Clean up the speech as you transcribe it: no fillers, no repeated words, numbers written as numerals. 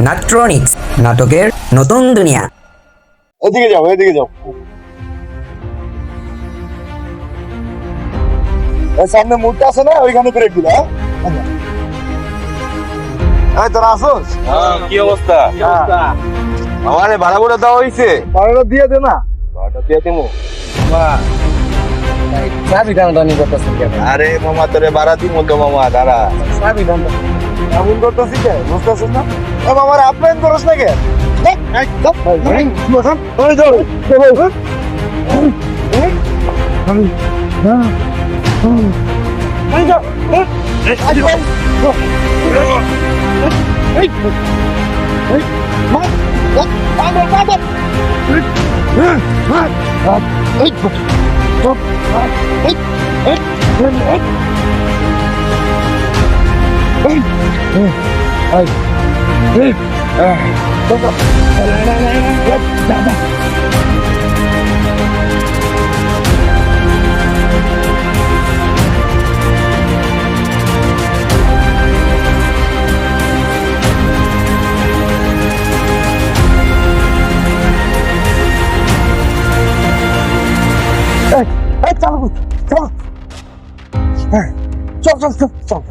নাট্রনিক্স নাটকের নতুন দুনিয়া। এদিকে যাও, এদিকে যাও। এই সামনে মুড়টা আছে না, ওইখানে ব্রেক দিবা। এই তোরা আসোস? কি অবস্থা? আমারে ভাড়া করে দেওয়া হয়েছে। ভাড়াটা দিয়ে দে না। ভাড়াটা দিয়ে দেবো। চাবি টানাটানি করতেছেন কেন? আরে মামা তোরে ভাড়া দিব তো মামা, দাঁড়া। চাবি টানা এমন করতেছি কে? বুঝতেছিস না? এ মামার আপ্যায়ন করস না কে? চল চল চল চল।